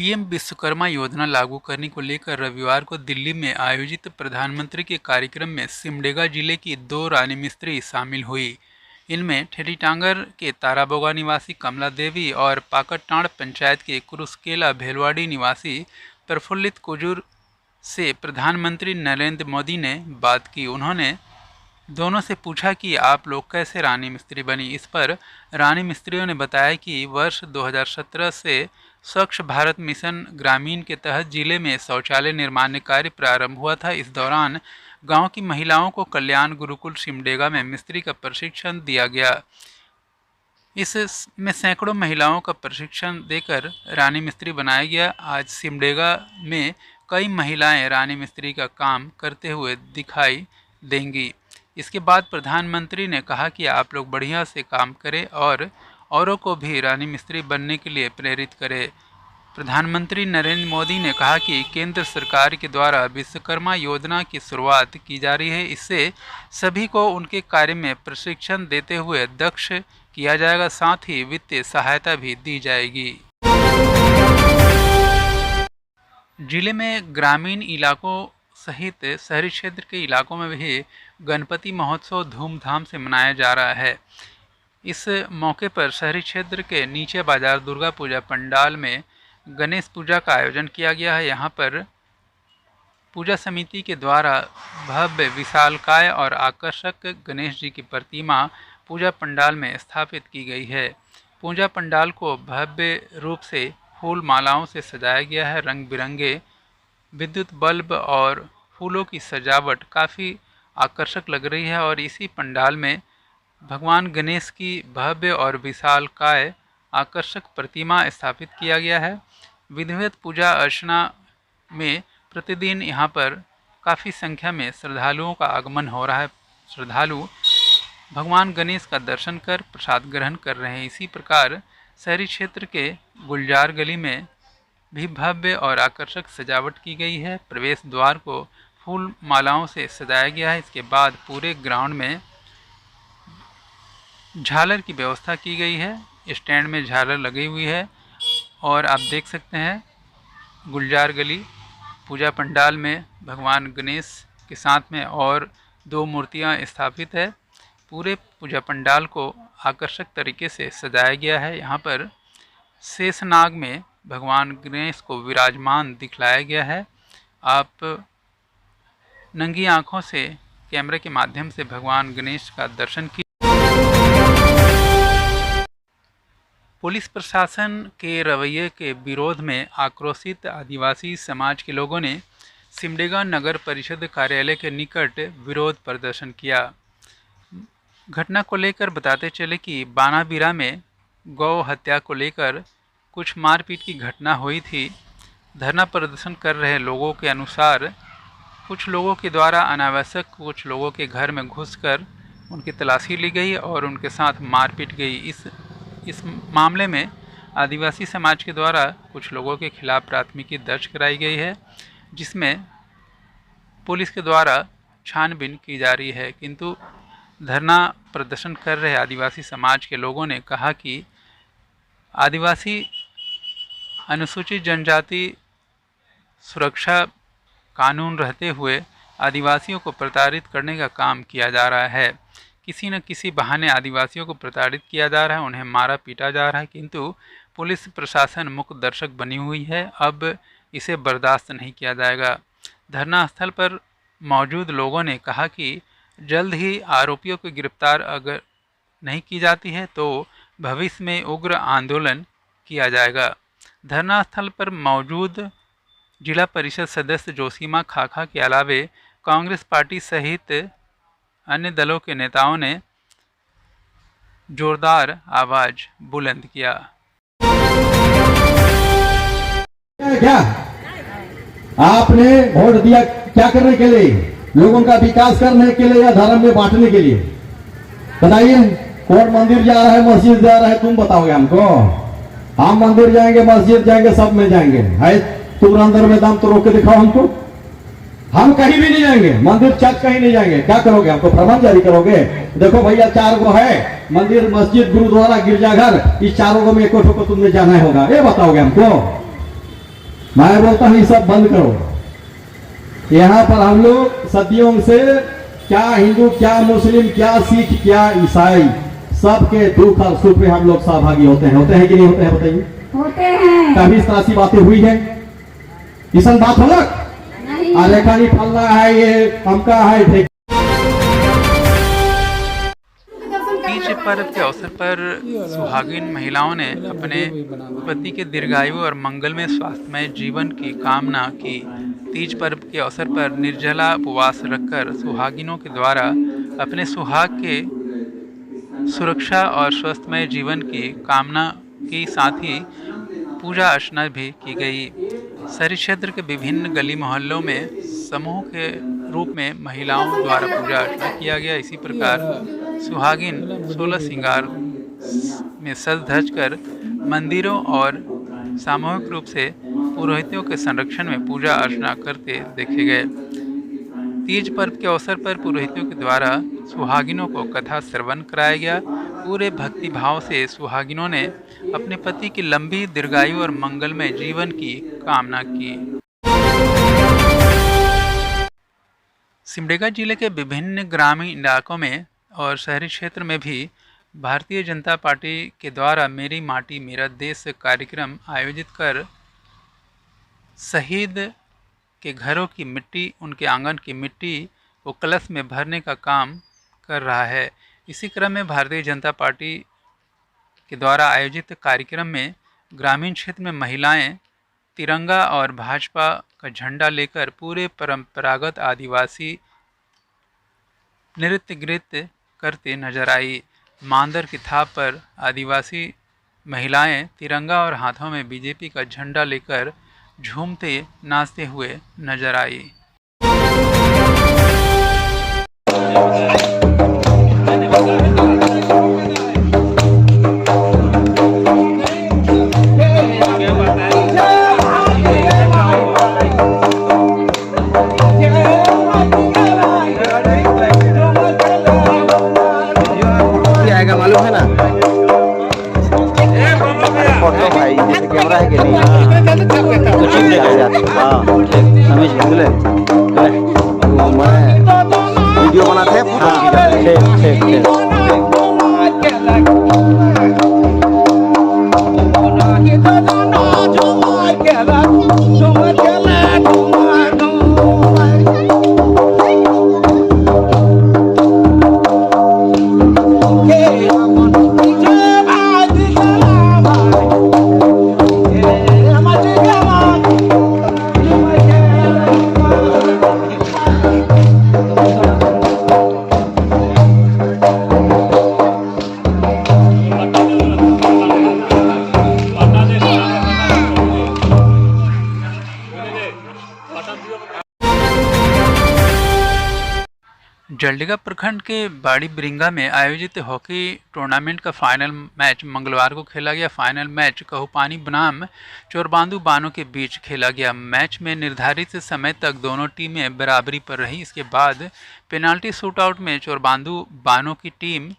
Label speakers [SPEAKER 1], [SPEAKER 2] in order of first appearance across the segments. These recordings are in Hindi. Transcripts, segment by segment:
[SPEAKER 1] पीएम विश्वकर्मा योजना लागू करने को लेकर रविवार को दिल्ली में आयोजित प्रधानमंत्री के कार्यक्रम में सिमडेगा जिले की 2 रानी मिस्त्री शामिल हुई। इनमें ठेठीटांगर के ताराबोगा निवासी कमला देवी और पाकटांड़ पंचायत के कुरुसकेला भेलवाड़ी निवासी प्रफुल्लित कुजूर से प्रधानमंत्री नरेंद्र मोदी ने बात की। उन्होंने दोनों से पूछा कि आप लोग कैसे रानी मिस्त्री बनी। इस पर रानी मिस्त्रियों ने बताया कि वर्ष 2017 से स्वच्छ भारत मिशन ग्रामीण के तहत जिले में शौचालय निर्माण कार्य प्रारंभ हुआ था। इस दौरान गांव की महिलाओं को कल्याण गुरुकुल सिमडेगा में मिस्त्री का प्रशिक्षण दिया गया। इसमें सैकड़ों महिलाओं का प्रशिक्षण देकर रानी मिस्त्री बनाया गया। आज सिमडेगा में कई महिलाएं रानी मिस्त्री का काम करते हुए दिखाई देंगी। इसके बाद प्रधानमंत्री ने कहा कि आप लोग बढ़िया से काम करें और औरों को भी रानी मिस्त्री बनने के लिए प्रेरित करें। प्रधानमंत्री नरेंद्र मोदी ने कहा कि केंद्र सरकार के द्वारा विश्वकर्मा योजना की शुरुआत की जा रही है। इससे सभी को उनके कार्य में प्रशिक्षण देते हुए दक्ष किया जाएगा, साथ ही वित्तीय सहायता भी दी जाएगी। जिले में ग्रामीण इलाकों सहित शहरी क्षेत्र के इलाकों में भी गणपति महोत्सव धूमधाम से मनाया जा रहा है। इस मौके पर शहरी क्षेत्र के नीचे बाजार दुर्गा पूजा पंडाल में गणेश पूजा का आयोजन किया गया है। यहाँ पर पूजा समिति के द्वारा भव्य विशालकाय और आकर्षक गणेश जी की प्रतिमा पूजा पंडाल में स्थापित की गई है। पूजा पंडाल को भव्य रूप से फूल मालाओं से सजाया गया है। रंग बिरंगे विद्युत बल्ब और फूलों की सजावट काफ़ी आकर्षक लग रही है और इसी पंडाल में भगवान गणेश की भव्य और विशालकाय आकर्षक प्रतिमा स्थापित किया गया है। विधिवत पूजा अर्चना में प्रतिदिन यहाँ पर काफ़ी संख्या में श्रद्धालुओं का आगमन हो रहा है। श्रद्धालु भगवान गणेश का दर्शन कर प्रसाद ग्रहण कर रहे हैं। इसी प्रकार शहरी क्षेत्र के गुलजार गली में भी भव्य और आकर्षक सजावट की गई है। प्रवेश द्वार को फूल मालाओं से सजाया गया है। इसके बाद पूरे ग्राउंड में झालर की व्यवस्था की गई है। स्टैंड में झालर लगी हुई है और आप देख सकते हैं गुलजार गली पूजा पंडाल में भगवान गणेश के साथ में और 2 मूर्तियां स्थापित है। पूरे पूजा पंडाल को आकर्षक तरीके से सजाया गया है। यहाँ पर शेषनाग में भगवान गणेश को विराजमान दिखलाया गया है। आप नंगी आंखों से कैमरे के माध्यम से भगवान गणेश का दर्शन की। पुलिस प्रशासन के रवैये के विरोध में आक्रोशित आदिवासी समाज के लोगों ने सिमडेगा नगर परिषद कार्यालय के निकट विरोध प्रदर्शन किया। घटना को लेकर बताते चले कि बानाबीरा में गौ हत्या को लेकर कुछ मारपीट की घटना हुई थी। धरना प्रदर्शन कर रहे लोगों के अनुसार कुछ लोगों के द्वारा अनावश्यक कुछ लोगों के घर में घुसकर उनकी तलाशी ली गई और उनके साथ मारपीट गई। इस मामले में आदिवासी समाज के द्वारा कुछ लोगों के खिलाफ प्राथमिकी दर्ज कराई गई है, जिसमें पुलिस के द्वारा छानबीन की जा रही है। किंतु धरना प्रदर्शन कर रहे आदिवासी समाज के लोगों ने कहा कि आदिवासी अनुसूचित जनजाति सुरक्षा कानून रहते हुए आदिवासियों को प्रताड़ित करने का काम किया जा रहा है। किसी न किसी बहाने आदिवासियों को प्रताड़ित किया जा रहा है, उन्हें मारा पीटा जा रहा है, किंतु पुलिस प्रशासन मूक दर्शक बनी हुई है। अब इसे बर्दाश्त नहीं किया जाएगा। धरना स्थल पर मौजूद लोगों ने कहा कि जल्द ही आरोपियों को गिरफ्तार अगर नहीं की जाती है तो भविष्य में उग्र आंदोलन किया जाएगा। धरना स्थल पर मौजूद जिला परिषद सदस्य जोशीमा खाखा के अलावे कांग्रेस पार्टी सहित अन्य दलों के नेताओं ने जोरदार आवाज बुलंद किया।
[SPEAKER 2] क्या आपने वोट दिया क्या करने के लिए? लोगों का विकास करने के लिए या धर्म में बांटने के लिए? बताइए, कौन मंदिर जा रहा है, मस्जिद जा रहा है, तुम बताओगे हमको? हम मंदिर जाएंगे, मस्जिद जाएंगे, सब में जाएंगे। है तुम अंदर में दम तो रोक के दिखाओ हमको। हम कहीं भी नहीं जाएंगे, मंदिर चर्च कहीं नहीं जाएंगे। क्या करोगे? हमको फरमान जारी करोगे? देखो भैया, 4 गो है मंदिर, मस्जिद, गुरुद्वारा, गिरजाघर, इस 4 गो में एक को तुमने जाना होगा, ये बताओगे हमको? मैं बोलता हूं ये सब बंद करो। यहाँ पर हम लोग सदियों से क्या हिंदू, क्या मुस्लिम, क्या सिख, क्या ईसाई, सबके दुख और सुख में हम लोग सहभागी होते हैं कि नहीं होते हैं? बताइए।
[SPEAKER 3] होते हैं।
[SPEAKER 2] कभी इस तरह की बातें हुई है? इसन बात हो लग
[SPEAKER 3] नहीं।
[SPEAKER 2] अरे खाली फलना है, ये हमका है, ठीक।
[SPEAKER 1] तीज पर्व के अवसर पर सुहागिन महिलाओं ने अपने पति के दीर्घायु और मंगलमय स्वास्थ्यमय जीवन की कामना की। तीज पर्व के अवसर पर निर्जला उपवास रखकर सुहागिनों के द्वारा अपने सुहाग के सुरक्षा और स्वस्थमय जीवन की कामना के साथ ही पूजा अर्चना भी की गई। शहरी क्षेत्र के विभिन्न गली मोहल्लों में समूह के रूप में महिलाओं द्वारा पूजा अर्चना किया गया। इसी प्रकार सुहागिन 16 श्रृंगार में सज धज कर मंदिरों और सामूहिक रूप से पुरोहितों के संरक्षण में पूजा अर्चना करते देखे गए। तीज पर्व के अवसर पर पुरोहितों के द्वारा सुहागिनों को कथा श्रवण कराया गया। पूरे भक्ति भाव से सुहागिनों ने अपने पति की लंबी दीर्घायु और मंगलमय जीवन की कामना की। सिमडेगा जिले के विभिन्न ग्रामीण इलाकों में और शहरी क्षेत्र में भी भारतीय जनता पार्टी के द्वारा मेरी माटी मेरा देश कार्यक्रम आयोजित कर शहीद के घरों की मिट्टी, उनके आंगन की मिट्टी को कलश में भरने का काम कर रहा है। इसी क्रम में भारतीय जनता पार्टी के द्वारा आयोजित कार्यक्रम में ग्रामीण क्षेत्र में महिलाएं तिरंगा और भाजपा का झंडा लेकर पूरे परंपरागत आदिवासी नृत्य गीत करते नजर आई। मांदर की थाप पर आदिवासी महिलाएं तिरंगा और हाथों में बीजेपी का झंडा लेकर झूमते नाचते हुए नजर आई।
[SPEAKER 4] मालूम है ना फोटो भाई जैसे कैमरा है कि नहीं तो ठीक है। हाँ समझ गए मैं वीडियो बनाते हैं। हाँ ठीक ठीक ठीक।
[SPEAKER 1] जलडेगा प्रखंड के बाड़ी बिरिंगा में आयोजित हॉकी टूर्नामेंट का फाइनल मैच मंगलवार को खेला गया। फाइनल मैच कहूपानी बनाम चोरबांदू बानों के बीच खेला गया। मैच में निर्धारित समय तक दोनों टीमें बराबरी पर रही। इसके बाद पेनाल्टी शूटआउट में चोरबांदू बानों की टीम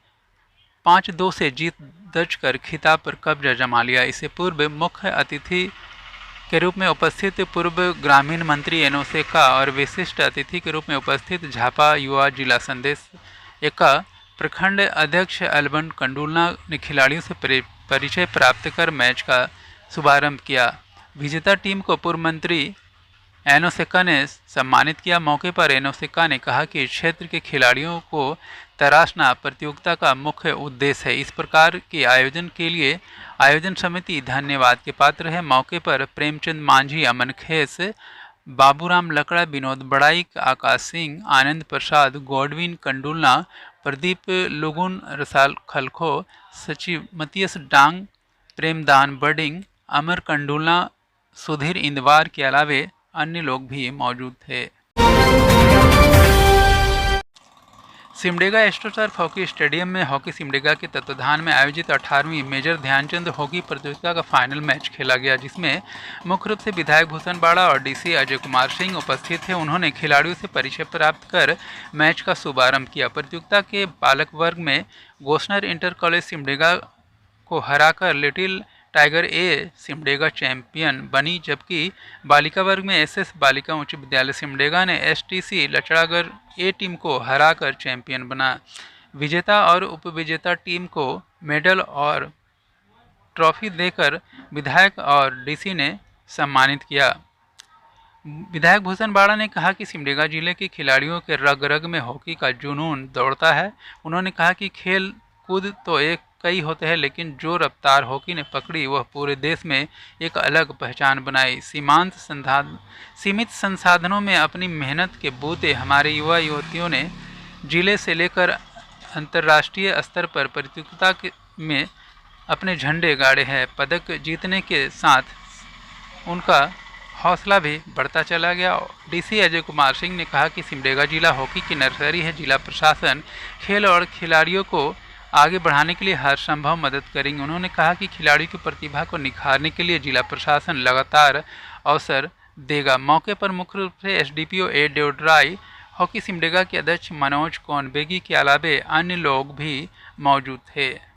[SPEAKER 1] 5-2 से जीत दर्ज कर खिताब पर कब्जा जमा लिया। इससे पूर्व मुख्य अतिथि के रूप में उपस्थित पूर्व ग्रामीण मंत्री एनो सेका और विशिष्ट अतिथि के रूप में उपस्थित झापा युवा जिला संदेश एका प्रखंड अध्यक्ष अल्बन कंडुलना ने खिलाड़ियों से परिचय प्राप्त कर मैच का शुभारंभ किया। विजेता टीम को पूर्व मंत्री एनो सेका ने सम्मानित किया। मौके पर एनो सेका ने कहा कि क्षेत्र के खिलाड़ियों को तराशना प्रतियोगिता का मुख्य उद्देश्य है। इस प्रकार के आयोजन के लिए आयोजन समिति धन्यवाद के पात्र है। मौके पर प्रेमचंद मांझी, अमन खेस, बाबूराम लकड़ा, विनोद बड़ाई, आकाश सिंह, आनंद प्रसाद, गॉडविन कंडुलना, प्रदीप लुगुन, रसाल खलखो, सचिव मतियस डांग, प्रेमदान बडिंग, अमर कंडुलना, सुधीर इंदवार के अलावे अन्य लोग भी मौजूद थे। सिमडेगा एस्ट्रोटर्फ हॉकी स्टेडियम में हॉकी सिमडेगा के तत्वाधान में आयोजित 18वीं मेजर ध्यानचंद हॉकी प्रतियोगिता का फाइनल मैच खेला गया, जिसमें मुख्य रूप से विधायक भूषण बाड़ा और डीसी अजय कुमार सिंह उपस्थित थे। उन्होंने खिलाड़ियों से परिचय प्राप्त कर मैच का शुभारंभ किया। प्रतियोगिता के बालक वर्ग में गोस्नर इंटर कॉलेज सिमडेगा को हराकर लिटिल टाइगर ए सिमडेगा चैंपियन बनी, जबकि बालिका वर्ग में एसएस बालिका उच्च विद्यालय सिमडेगा ने एसटीसी लचड़ागढ़ ए टीम को हराकर चैंपियन बना। विजेता और उपविजेता टीम को मेडल और ट्रॉफी देकर विधायक और डीसी ने सम्मानित किया। विधायक भूषण बाड़ा ने कहा कि सिमडेगा जिले के खिलाड़ियों के रग रग में हॉकी का जुनून दौड़ता है। उन्होंने कहा कि खेल कूद तो कई होते हैं, लेकिन जो रफ्तार हॉकी ने पकड़ी वह पूरे देश में एक अलग पहचान बनाई। सीमित संसाधनों में अपनी मेहनत के बूते हमारे युवा युवतियों ने जिले से लेकर अंतर्राष्ट्रीय स्तर पर प्रतियोगिता में अपने झंडे गाड़े हैं। पदक जीतने के साथ उनका हौसला भी बढ़ता चला गया। डीसी अजय कुमार सिंह ने कहा कि सिमडेगा जिला हॉकी की नर्सरी है। जिला प्रशासन खेल और खिलाड़ियों को आगे बढ़ाने के लिए हर संभव मदद करेंगे। उन्होंने कहा कि खिलाड़ियों की प्रतिभा को निखारने के लिए जिला प्रशासन लगातार अवसर देगा। मौके पर मुख्य रूप से एसडीपीओ ए देवडराई, हॉकी सिमडेगा के अध्यक्ष मनोज कौनबेगी के अलावे अन्य लोग भी मौजूद थे।